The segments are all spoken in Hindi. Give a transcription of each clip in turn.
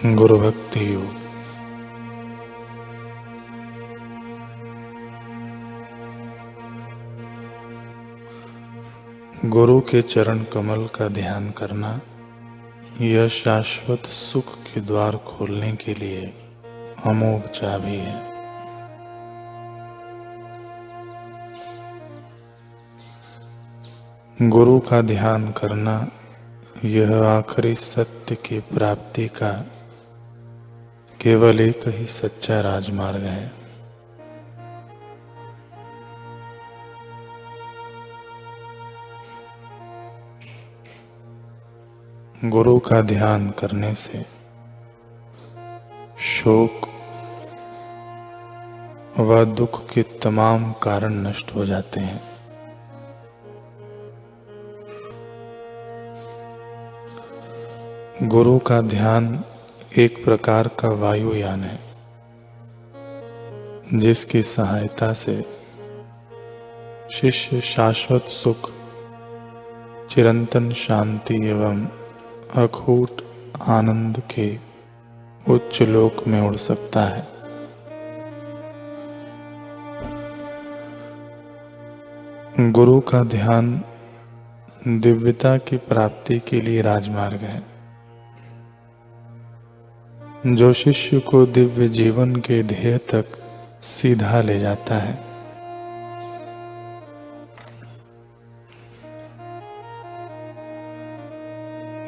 गुरु भक्ति योग। गुरु के चरण कमल का ध्यान करना यह शाश्वत सुख के द्वार खोलने के लिए अमोघ चाबी है। गुरु का ध्यान करना यह आखिरी सत्य की प्राप्ति का केवल एक ही सच्चा राजमार्ग है। गुरु का ध्यान करने से शोक व दुख के तमाम कारण नष्ट हो जाते हैं। गुरु का ध्यान एक प्रकार का वायुयान है, जिसकी सहायता से शिष्य शाश्वत सुख, चिरंतन शांति एवं अखूट आनंद के उच्च लोक में उड़ सकता है। गुरु का ध्यान दिव्यता की प्राप्ति के लिए राजमार्ग है, जो शिष्य को दिव्य जीवन के ध्येय तक सीधा ले जाता है।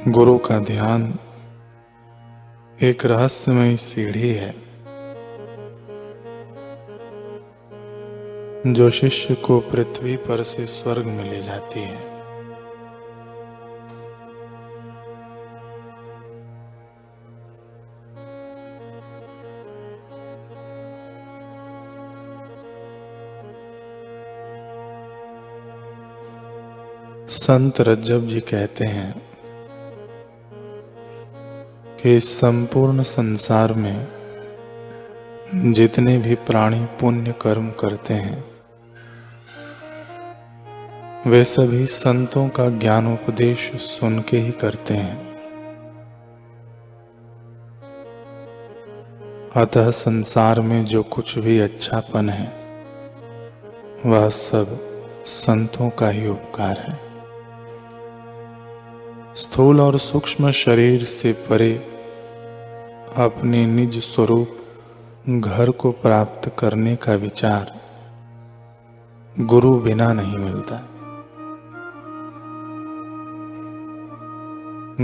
गुरु का ध्यान एक रहस्यमयी सीढ़ी है, जो शिष्य को पृथ्वी पर से स्वर्ग में ले जाती है। संत रज्जब जी कहते हैं कि संपूर्ण संसार में जितने भी प्राणी पुण्य कर्म करते हैं, वे सभी संतों का ज्ञानोपदेश सुन के ही करते हैं। अतः संसार में जो कुछ भी अच्छापन है, वह सब संतों का ही उपकार है। स्थूल और सूक्ष्म शरीर से परे अपने निज स्वरूप घर को प्राप्त करने का विचार गुरु बिना नहीं मिलता।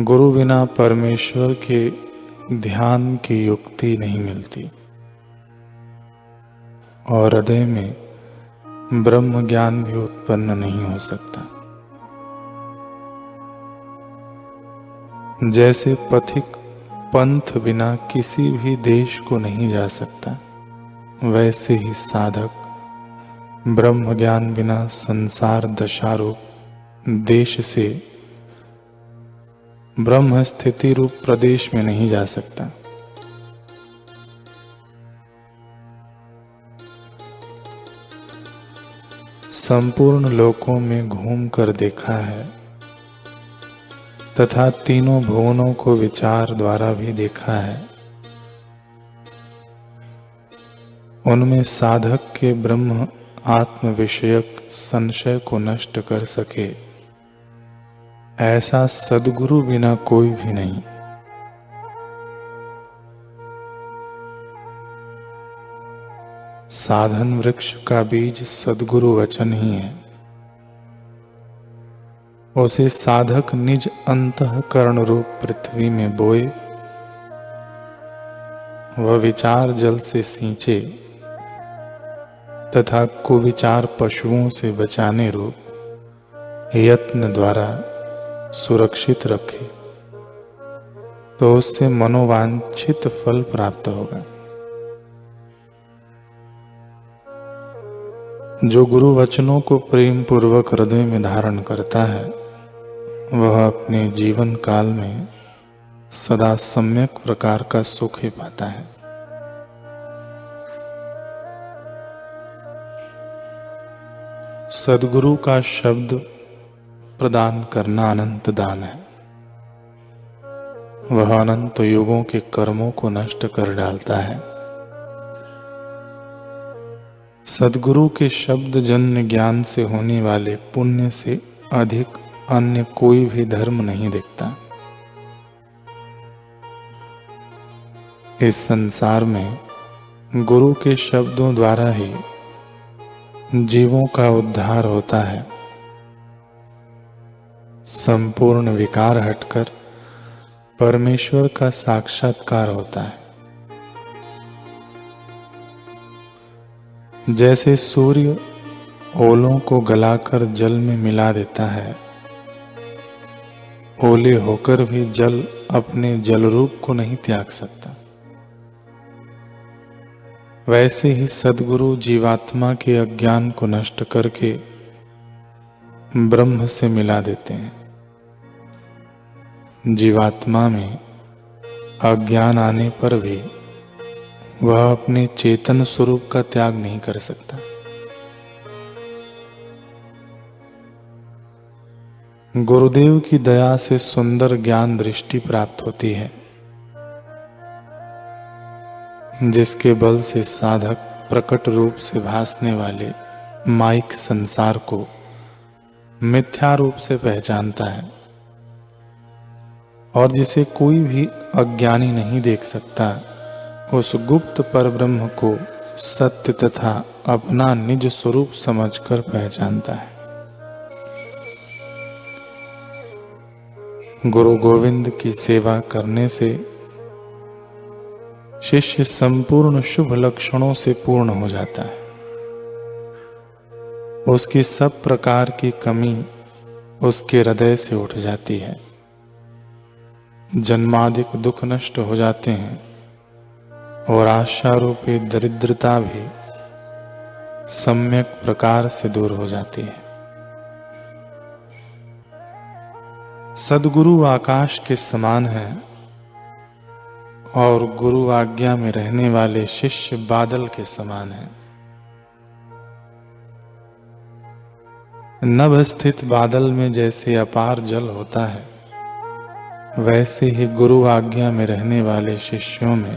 गुरु बिना परमेश्वर के ध्यान की युक्ति नहीं मिलती और हृदय में ब्रह्म ज्ञान भी उत्पन्न नहीं हो सकता। जैसे पथिक पंथ बिना किसी भी देश को नहीं जा सकता, वैसे ही साधक ब्रह्म ज्ञान बिना संसार दशारूप देश से ब्रह्म स्थिति रूप प्रदेश में नहीं जा सकता। संपूर्ण लोकों में घूम कर देखा है तथा तीनों भुवनों को विचार द्वारा भी देखा है। उनमें साधक के ब्रह्म आत्म विषयक संशय को नष्ट कर सके, ऐसा सद्गुरु बिना कोई भी नहीं। साधन वृक्ष का बीज सद्गुरु वचन ही है। उसे साधक निज अंतःकरण रूप पृथ्वी में बोए, वह विचार जल से सींचे तथा कुविचार पशुओं से बचाने रूप यत्न द्वारा सुरक्षित रखे, तो उससे मनोवांछित फल प्राप्त होगा। जो गुरु वचनों को प्रेम पूर्वक हृदय में धारण करता है, वह अपने जीवन काल में सदा सम्यक प्रकार का सुख ही पाता है। सद्गुरु का शब्द प्रदान करना अनंत दान है। वह अनंत युगों के कर्मों को नष्ट कर डालता है। सद्गुरु के शब्द जन्य ज्ञान से होने वाले पुण्य से अधिक अन्य कोई भी धर्म नहीं दिखता। इस संसार में गुरु के शब्दों द्वारा ही जीवों का उद्धार होता है। संपूर्ण विकार हटकर परमेश्वर का साक्षात्कार होता है। जैसे सूर्य ओलों को गलाकर जल में मिला देता है, ओले होकर भी जल अपने जल रूप को नहीं त्याग सकता, वैसे ही सद्गुरु जीवात्मा के अज्ञान को नष्ट करके ब्रह्म से मिला देते हैं। जीवात्मा में अज्ञान आने पर भी वह अपने चेतन स्वरूप का त्याग नहीं कर सकता। गुरुदेव की दया से सुंदर ज्ञान दृष्टि प्राप्त होती है, जिसके बल से साधक प्रकट रूप से भासने वाले माइक संसार को मिथ्या रूप से पहचानता है और जिसे कोई भी अज्ञानी नहीं देख सकता, उस गुप्त परब्रह्म को सत्य तथा अपना निज स्वरूप समझकर पहचानता है। गुरु गोविंद की सेवा करने से शिष्य संपूर्ण शुभ लक्षणों से पूर्ण हो जाता है। उसकी सब प्रकार की कमी उसके हृदय से उठ जाती है। जन्मादिक दुख नष्ट हो जाते हैं और आशा रूपी दरिद्रता भी सम्यक प्रकार से दूर हो जाती है। सद्गुरु आकाश के समान है और गुरु आज्ञा में रहने वाले शिष्य बादल के समान हैं। नभ स्थित बादल में जैसे अपार जल होता है, वैसे ही गुरु आज्ञा में रहने वाले शिष्यों में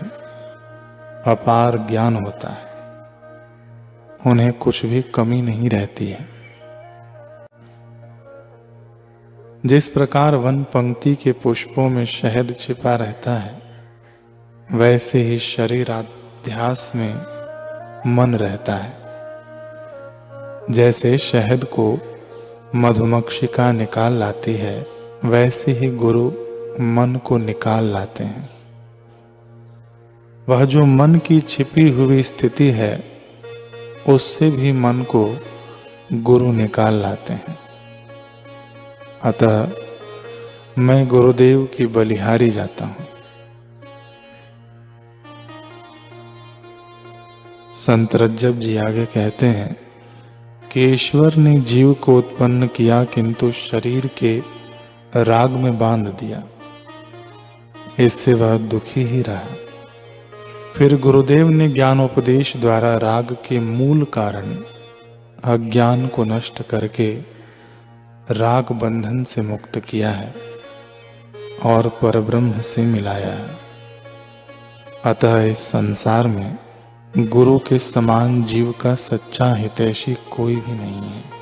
अपार ज्ञान होता है। उन्हें कुछ भी कमी नहीं रहती है। जिस प्रकार वन पंक्ति के पुष्पों में शहद छिपा रहता है, वैसे ही शरीराध्यास में मन रहता है। जैसे शहद को मधुमक्षिका निकाल लाती है, वैसे ही गुरु मन को निकाल लाते हैं। वह जो मन की छिपी हुई स्थिति है, उससे भी मन को गुरु निकाल लाते हैं। अतः मैं गुरुदेव की बलिहारी जाता हूं। संत रज्जब जी आगे कहते हैं कि ईश्वर ने जीव को उत्पन्न किया, किंतु शरीर के राग में बांध दिया। इससे वह दुखी ही रहा। फिर गुरुदेव ने ज्ञानोपदेश द्वारा राग के मूल कारण अज्ञान को नष्ट करके राग बंधन से मुक्त किया है और परब्रह्म से मिलाया है। अतः इस संसार में गुरु के समान जीव का सच्चा हितैषी कोई भी नहीं है।